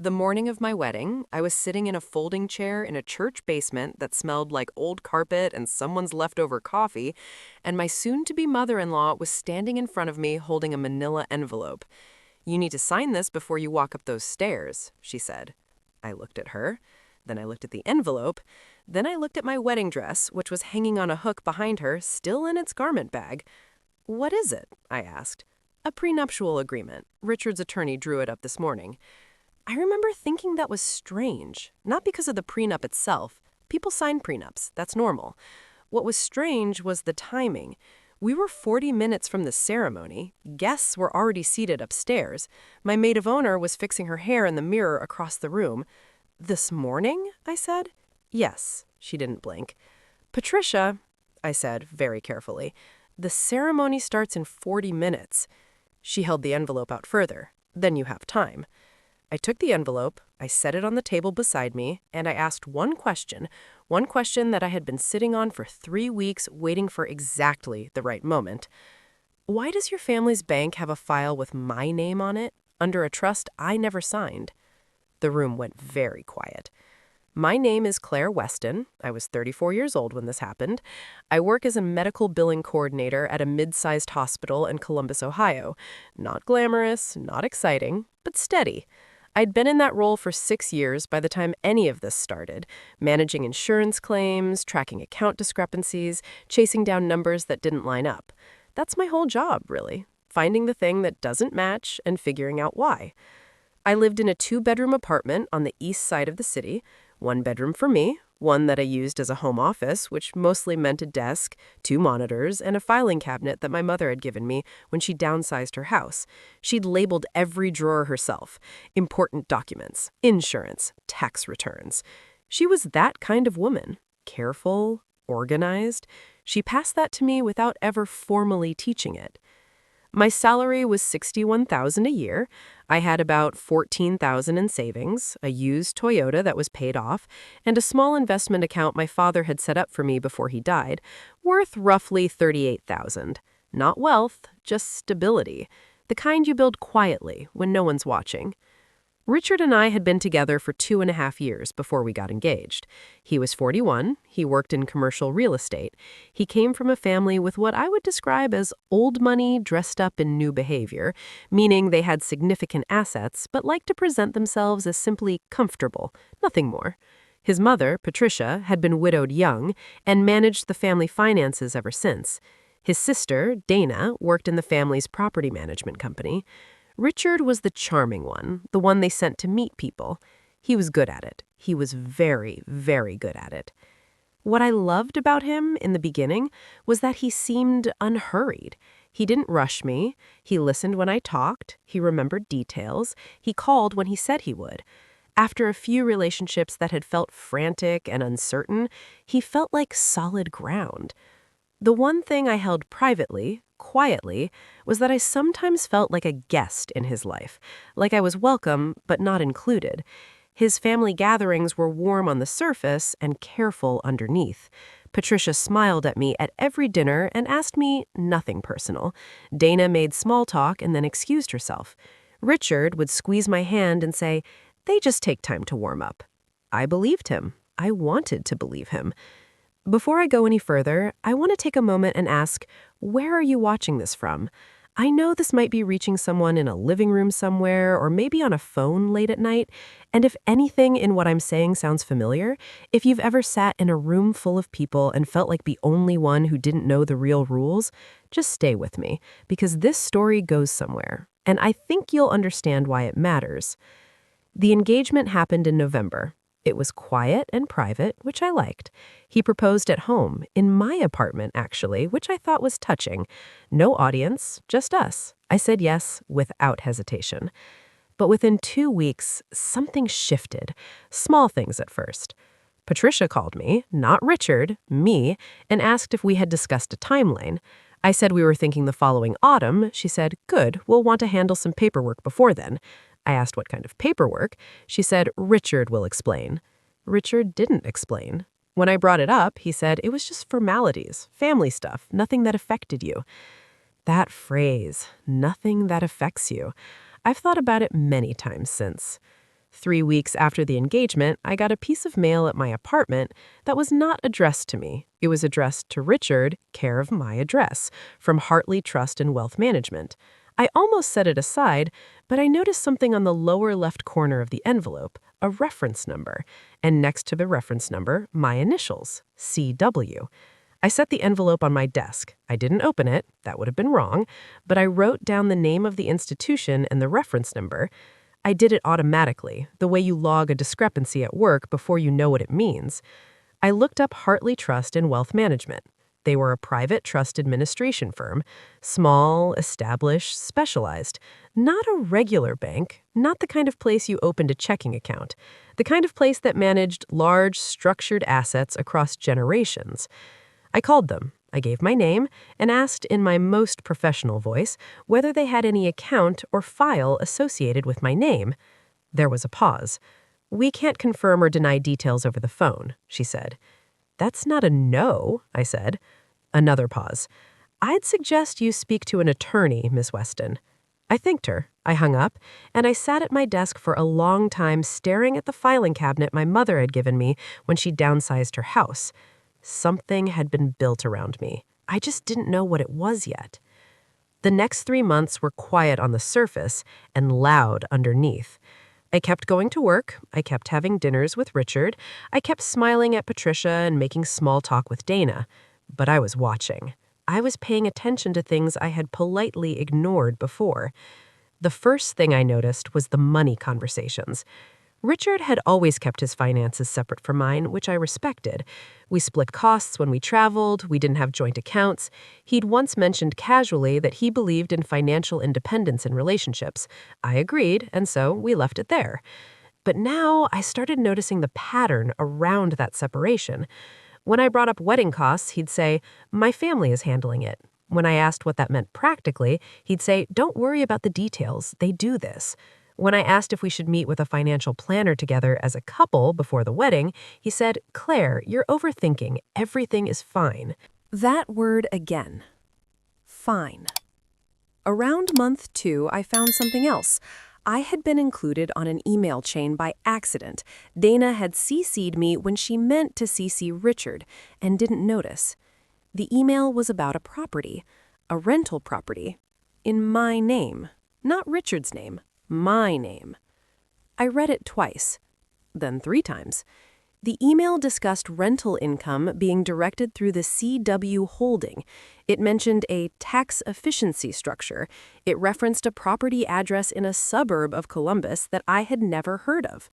The morning of my wedding, I was sitting in a folding chair in a church basement that smelled like old carpet and someone's leftover coffee, and my soon-to-be mother-in-law was standing in front of me holding a manila envelope. "You need to sign this before you walk up those stairs," she said. I looked at her, then I looked at the envelope, then I looked at my wedding dress, which was hanging on a hook behind her, still in its garment bag. "What is it?" I asked. "A prenuptial agreement. Richard's attorney drew it up this morning." I remember thinking that was strange, not because of the prenup itself. People sign prenups, that's normal. What was strange was the timing. We were 40 minutes from the ceremony. Guests were already seated upstairs. My maid of honor was fixing her hair in the mirror across the room. "This morning?" I said. "Yes," she didn't blink. "Patricia," I said very carefully, "the ceremony starts in 40 minutes. She held the envelope out further. "Then you have time." I took the envelope, I set it on the table beside me, and I asked one question that I had been sitting on for 3 weeks, waiting for exactly the right moment. "Why does your family's bank have a file with my name on it, under a trust I never signed?" The room went very quiet. "My name is Claire Weston. I was 34 years old when this happened. I work as a medical billing coordinator at a mid-sized hospital in Columbus, Ohio. Not glamorous, not exciting, but steady. I'd been in that role for 6 years by the time any of this started, managing insurance claims, tracking account discrepancies, chasing down numbers that didn't line up. That's my whole job, really, finding the thing that doesn't match and figuring out why. I lived in a 2-bedroom apartment on the east side of the city, 1 bedroom for me, one that I used as a home office, which mostly meant a desk, 2 monitors, and a filing cabinet that my mother had given me when she downsized her house. She'd labeled every drawer herself: important documents, insurance, tax returns. She was that kind of woman, careful, organized. She passed that to me without ever formally teaching it. My salary was $61,000 a year. I had about $14,000 in savings, a used Toyota that was paid off, and a small investment account my father had set up for me before he died, worth roughly $38,000. Not wealth, just stability, the kind you build quietly when no one's watching. Richard and I had been together for 2.5 years before we got engaged. He was 41. He worked in commercial real estate. He came from a family with what I would describe as old money dressed up in new behavior, meaning they had significant assets but liked to present themselves as simply comfortable, nothing more. His mother, Patricia, had been widowed young and managed the family finances ever since. His sister, Dana, worked in the family's property management company. Richard was the charming one, the one they sent to meet people. He was good at it. He was very, very good at it. What I loved about him in the beginning was that he seemed unhurried. He didn't rush me. He listened when I talked. He remembered details. He called when he said he would. After a few relationships that had felt frantic and uncertain, he felt like solid ground. The one thing I held privately, quietly, was that I sometimes felt like a guest in his life, like I was welcome but not included. His family gatherings were warm on the surface and careful underneath. Patricia smiled at me at every dinner and asked me nothing personal. Dana made small talk and then excused herself. Richard would squeeze my hand and say, "They just take time to warm up." I believed him. I wanted to believe him. Before I go any further, I want to take a moment and ask, where are you watching this from? I know this might be reaching someone in a living room somewhere or maybe on a phone late at night, and if anything in what I'm saying sounds familiar, if you've ever sat in a room full of people and felt like the only one who didn't know the real rules, just stay with me, because this story goes somewhere, and I think you'll understand why it matters. The engagement happened in November. It was quiet and private, which I liked. He proposed at home, in my apartment actually, which I thought was touching. No audience, just us. I said yes without hesitation. But within 2 weeks, something shifted. Small things at first. Patricia called me, not Richard, me, and asked if we had discussed a timeline. I said we were thinking the following autumn. She said, "Good, we'll want to handle some paperwork before then." I asked what kind of paperwork. She said, "Richard will explain." Richard didn't explain. When I brought it up, he said it was just formalities, family stuff, nothing that affected you. That phrase, nothing that affects you. I've thought about it many times since. 3 weeks after the engagement, I got a piece of mail at my apartment that was not addressed to me. It was addressed to Richard, care of my address, from Hartley Trust and Wealth Management. I almost set it aside, but I noticed something on the lower left corner of the envelope, a reference number, and next to the reference number, my initials, CW. I set the envelope on my desk. I didn't open it, that would have been wrong, but I wrote down the name of the institution and the reference number. I did it automatically, the way you log a discrepancy at work before you know what it means. I looked up Hartley Trust and Wealth Management. They were a private trust administration firm, small, established, specialized, not a regular bank, not the kind of place you opened a checking account, the kind of place that managed large, structured assets across generations. I called them. I gave my name and asked in my most professional voice whether they had any account or file associated with my name. There was a pause. "We can't confirm or deny details over the phone," she said. "That's not a no," I said. Another pause. "I'd suggest you speak to an attorney, Miss Weston." I thanked her. I hung up, and I sat at my desk for a long time staring at the filing cabinet my mother had given me when she downsized her house. Something had been built around me. I just didn't know what it was yet. The next 3 months were quiet on the surface and loud underneath. I kept going to work. I kept having dinners with Richard. I kept smiling at Patricia and making small talk with Dana. But I was watching. I was paying attention to things I had politely ignored before. The first thing I noticed was the money conversations. Richard had always kept his finances separate from mine, which I respected. We split costs when we traveled. We didn't have joint accounts. He'd once mentioned casually that he believed in financial independence in relationships. I agreed, and so we left it there. But now I started noticing the pattern around that separation. When I brought up wedding costs, he'd say, "My family is handling it." When I asked what that meant practically, he'd say, "Don't worry about the details. They do this." When I asked if we should meet with a financial planner together as a couple before the wedding, he said, "Claire, you're overthinking. Everything is fine." That word again. Fine. Around month 2, I found something else. I had been included on an email chain by accident. Dana had CC'd me when she meant to CC Richard and didn't notice. The email was about a property, a rental property, in my name, not Richard's name, my name. I read it twice, then 3 times. The email discussed rental income being directed through the CW holding. It mentioned a tax efficiency structure. It referenced a property address in a suburb of Columbus that I had never heard of.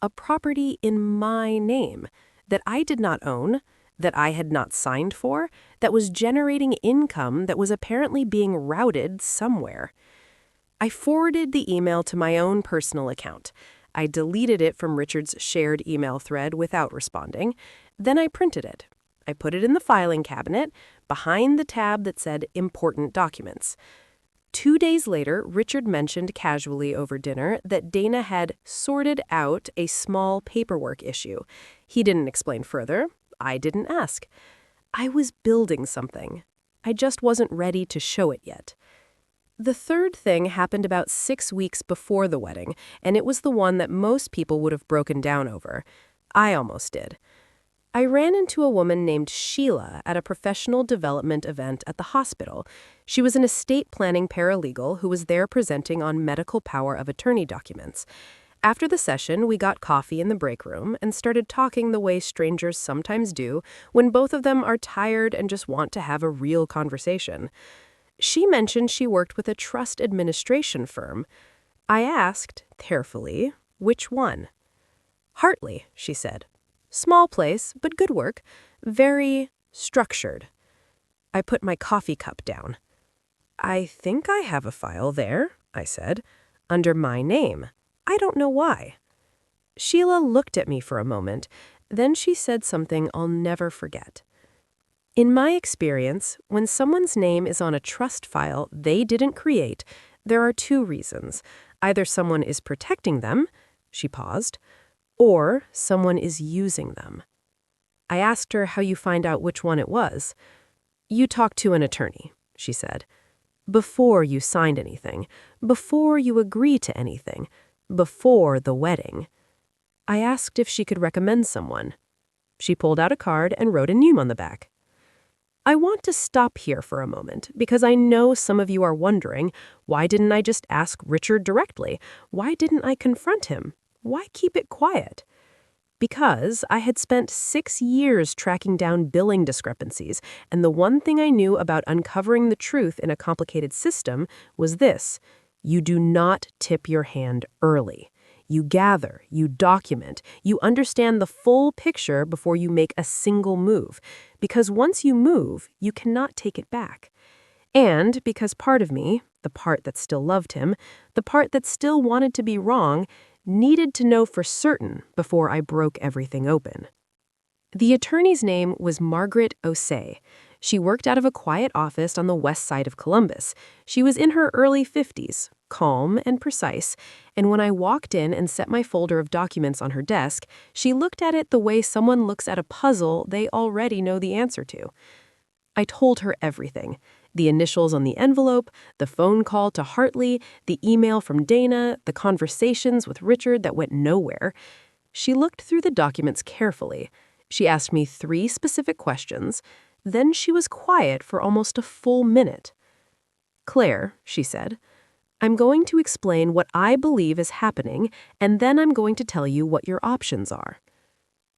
A property in my name that I did not own, that I had not signed for, that was generating income that was apparently being routed somewhere. I forwarded the email to my own personal account. I deleted it from Richard's shared email thread without responding. Then I printed it. I put it in the filing cabinet behind the tab that said Important Documents. 2 days later, Richard mentioned casually over dinner that Dana had sorted out a small paperwork issue. He didn't explain further. I didn't ask. I was building something. I just wasn't ready to show it yet. The third thing happened about 6 weeks before the wedding, and it was the one that most people would have broken down over. I almost did. I ran into a woman named Sheila at a professional development event at the hospital. She was an estate planning paralegal who was there presenting on medical power of attorney documents. After the session, we got coffee in the break room and started talking the way strangers sometimes do when both of them are tired and just want to have a real conversation. She mentioned she worked with a trust administration firm. I asked, carefully, which one? "Hartley," she said. "Small place, but good work. Very structured." I put my coffee cup down. "I think I have a file there," I said, "under my name. I don't know why." Sheila looked at me for a moment. Then she said something I'll never forget. "In my experience, when someone's name is on a trust file they didn't create, there are 2 reasons. Either someone is protecting them," she paused, "or someone is using them." I asked her how you find out which one it was. "You talk to an attorney," she said. "Before you signed anything, before you agree to anything, before the wedding. I asked if she could recommend someone. She pulled out a card and wrote a name on the back. I want to stop here for a moment because I know some of you are wondering, why didn't I just ask Richard directly? Why didn't I confront him? Why keep it quiet? Because I had spent 6 years tracking down billing discrepancies, and the one thing I knew about uncovering the truth in a complicated system was this: you do not tip your hand early. You gather, you document, you understand the full picture before you make a single move, because once you move, you cannot take it back. And because part of me, the part that still loved him, the part that still wanted to be wrong, needed to know for certain before I broke everything open. The attorney's name was Margaret Osei. She worked out of a quiet office on the west side of Columbus. She was in her early 50s, calm and precise, and when I walked in and set my folder of documents on her desk, she looked at it the way someone looks at a puzzle they already know the answer to. I told her everything: the initials on the envelope, the phone call to Hartley, the email from Dana, the conversations with Richard that went nowhere. She looked through the documents carefully. She asked me 3 specific questions. Then she was quiet for almost a full minute. "Claire," she said, "I'm going to explain what I believe is happening, and then I'm going to tell you what your options are."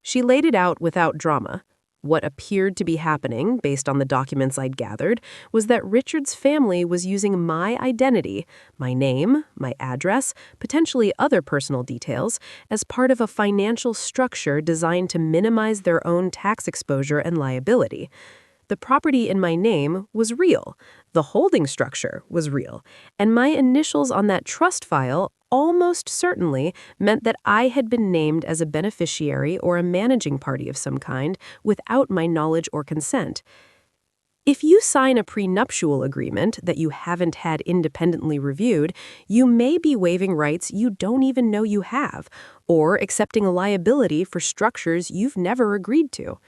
She laid it out without drama. What appeared to be happening, based on the documents I'd gathered, was that Richard's family was using my identity, my name, my address, potentially other personal details, as part of a financial structure designed to minimize their own tax exposure and liability. The property in my name was real, the holding structure was real, and my initials on that trust file almost certainly meant that I had been named as a beneficiary or a managing party of some kind without my knowledge or consent. If you sign a prenuptial agreement that you haven't had independently reviewed, you may be waiving rights you don't even know you have, or accepting a liability for structures you've never agreed to.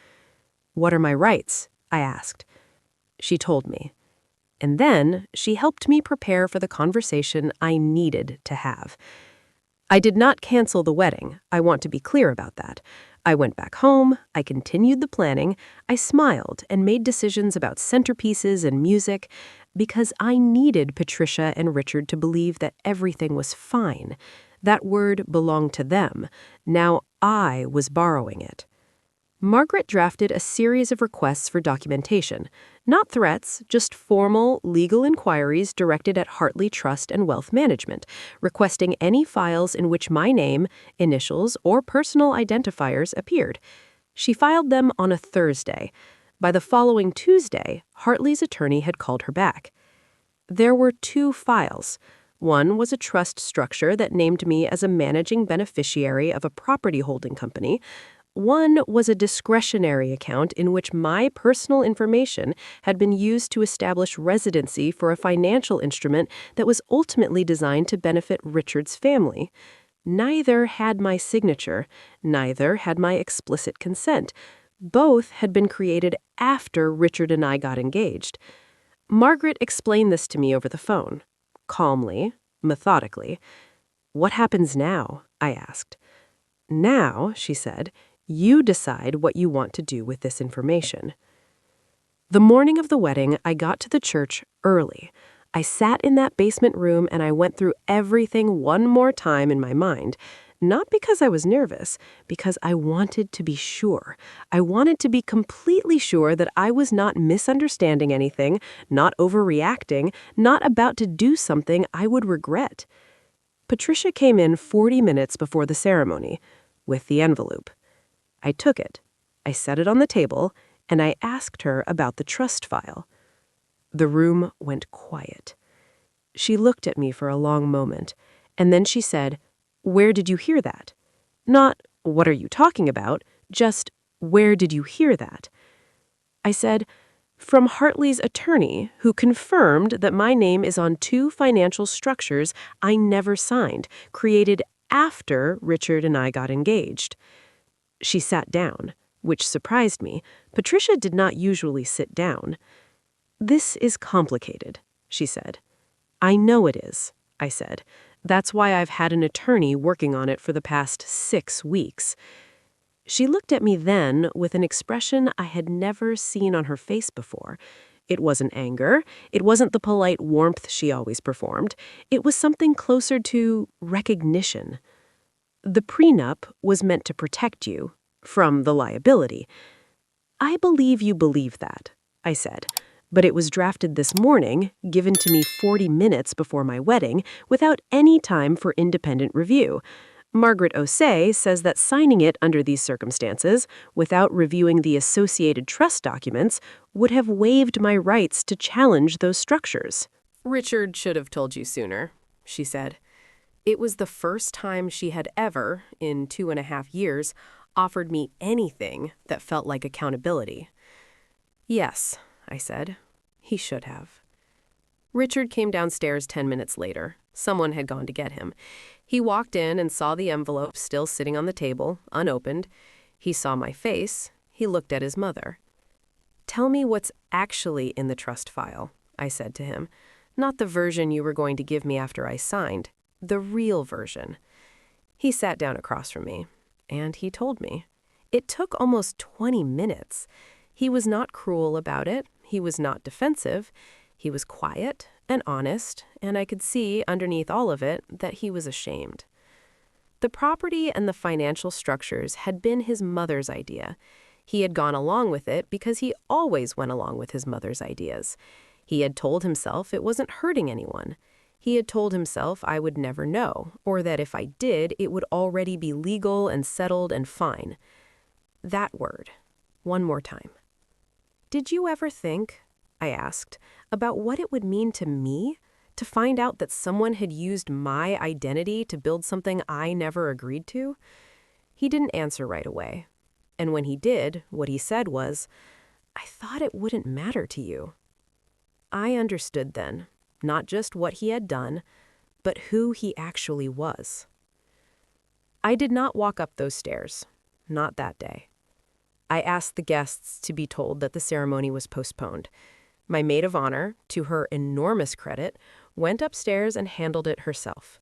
"What are my rights?" I asked. She told me. And then she helped me prepare for the conversation I needed to have. I did not cancel the wedding. I want to be clear about that. I went back home, I continued the planning, I smiled and made decisions about centerpieces and music because I needed Patricia and Richard to believe that everything was fine. That word belonged to them. Now I was borrowing it. Margaret drafted a series of requests for documentation, not threats, just formal legal inquiries directed at Hartley Trust and Wealth Management, requesting any files in which my name, initials, or personal identifiers appeared. She filed them on a Thursday. By the following Tuesday, Hartley's attorney had called her back. There were 2 files. One was a trust structure that named me as a managing beneficiary of a property holding company. One was a discretionary account in which my personal information had been used to establish residency for a financial instrument that was ultimately designed to benefit Richard's family. Neither had my signature, neither had my explicit consent. Both had been created after Richard and I got engaged. Margaret explained this to me over the phone, calmly, methodically. "What happens now?" I asked. "Now," she said, "you decide what you want to do with this information." The morning of the wedding, I got to the church early. I sat in that basement room and I went through everything one more time in my mind, not because I was nervous, because I wanted to be sure. I wanted to be completely sure that I was not misunderstanding anything, not overreacting, not about to do something I would regret. Patricia came in 40 minutes before the ceremony, with the envelope. I took it, I set it on the table, and I asked her about the trust file. The room went quiet. She looked at me for a long moment, and then she said, "Where did you hear that?" Not, "What are you talking about?" Just, "Where did you hear that?" I said, "From Hartley's attorney, who confirmed that my name is on 2 financial structures I never signed, created after Richard and I got engaged." She sat down, which surprised me. Patricia did not usually sit down. "This is complicated," she said. "I know it is," I said. That's why I've had an attorney working on it for the past 6 weeks." She looked at me then with an expression I had never seen on her face before. It wasn't anger. It wasn't the polite warmth she always performed. It was something closer to recognition. "The prenup was meant to protect you from the liability." "I believe you believe that," I said. "But it was drafted this morning, given to me 40 minutes before my wedding, without any time for independent review. Margaret Osei says that signing it under these circumstances, without reviewing the associated trust documents, would have waived my rights to challenge those structures." Richard should have told you sooner, she said. It was the first time she had ever, in 2.5 years, offered me anything that felt like accountability. "Yes," I said. "He should have." Richard came downstairs 10 minutes later. Someone had gone to get him. He walked in and saw the envelope still sitting on the table, unopened. He saw my face. He looked at his mother. "Tell me what's actually in the trust file," I said to him. "Not the version you were going to give me after I signed. The real version." He sat down across from me, and he told me. It took almost 20 minutes. He was not cruel about it. He was not defensive. He was quiet and honest, and I could see underneath all of it that he was ashamed. The property and the financial structures had been his mother's idea. He had gone along with it because he always went along with his mother's ideas. He had told himself it wasn't hurting anyone. He had told himself I would never know, or that if I did, it would already be legal and settled and fine. That word. One more time. "Did you ever think," I asked, "about what it would mean to me to find out that someone had used my identity to build something I never agreed to?" He didn't answer right away. And when he did, what he said was, "I thought it wouldn't matter to you." I understood then, not just what he had done, but who he actually was. I did not walk up those stairs, not that day. I asked the guests to be told that the ceremony was postponed. My maid of honor, to her enormous credit, went upstairs and handled it herself.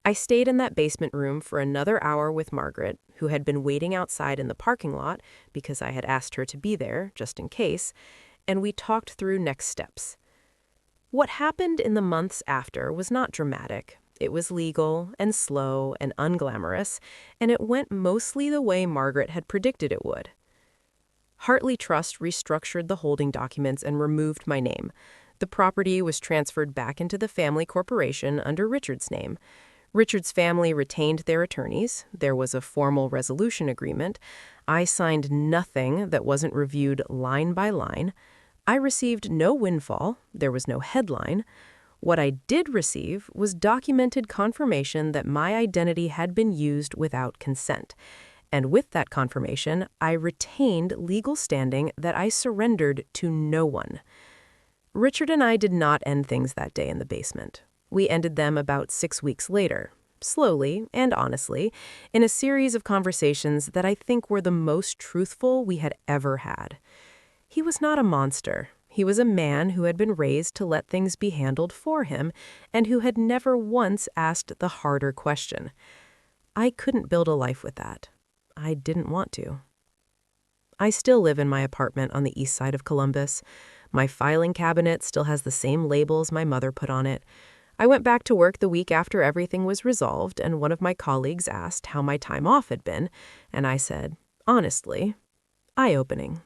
I stayed in that basement room for another hour with Margaret, who had been waiting outside in the parking lot because I had asked her to be there, just in case, and we talked through next steps. What happened in the months after was not dramatic. It was legal and slow and unglamorous, and it went mostly the way Margaret had predicted it would. Hartley Trust restructured the holding documents and removed my name. The property was transferred back into the family corporation under Richard's name. Richard's family retained their attorneys. There was a formal resolution agreement. I signed nothing that wasn't reviewed line by line. I received no windfall. There was no headline. What I did receive was documented confirmation that my identity had been used without consent. And with that confirmation, I retained legal standing that I surrendered to no one. Richard and I did not end things that day in the basement. We ended them about 6 weeks later, slowly and honestly, in a series of conversations that I think were the most truthful we had ever had. He was not a monster. He was a man who had been raised to let things be handled for him and who had never once asked the harder question. I couldn't build a life with that. I didn't want to. I still live in my apartment on the east side of Columbus. My filing cabinet still has the same labels my mother put on it. I went back to work the week after everything was resolved, and one of my colleagues asked how my time off had been, and I said, honestly, eye-opening.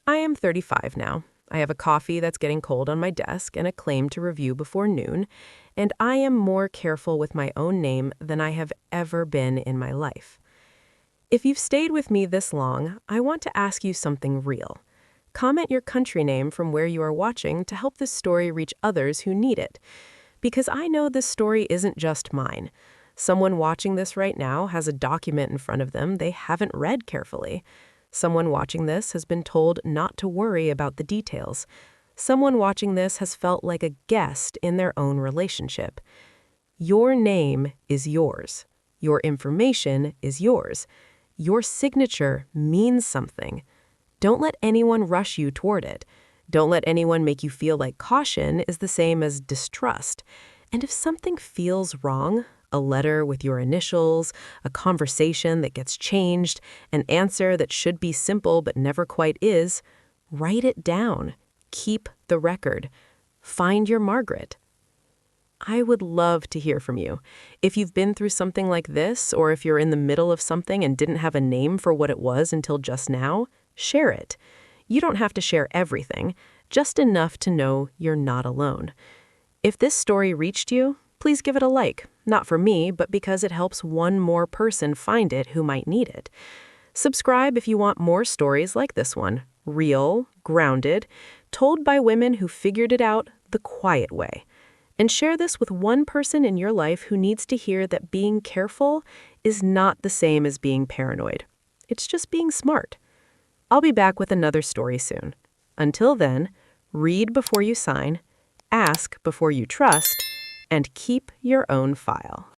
I am 35 now. I have a coffee that's getting cold on my desk and a claim to review before noon, and I am more careful with my own name than I have ever been in my life. If you've stayed with me this long, I want to ask you something real. Comment your country name from where you are watching to help this story reach others who need it. Because I know this story isn't just mine. Someone watching this right now has a document in front of them they haven't read carefully. Someone watching this has been told not to worry about the details. Someone watching this has felt like a guest in their own relationship. Your name is yours. Your information is yours. Your signature means something. Don't let anyone rush you toward it. Don't let anyone make you feel like caution is the same as distrust. And if something feels wrong, a letter with your initials, a conversation that gets changed, an answer that should be simple but never quite is, write it down. Keep the record. Find your Margaret. I would love to hear from you. If you've been through something like this, or if you're in the middle of something and didn't have a name for what it was until just now, share it. You don't have to share everything, just enough to know you're not alone. If this story reached you, please give it a like, not for me, but because it helps one more person find it who might need it. Subscribe if you want more stories like this one, real, grounded, told by women who figured it out the quiet way. And share this with one person in your life who needs to hear that being careful is not the same as being paranoid. It's just being smart. I'll be back with another story soon. Until then, read before you sign, ask before you trust, and keep your own file.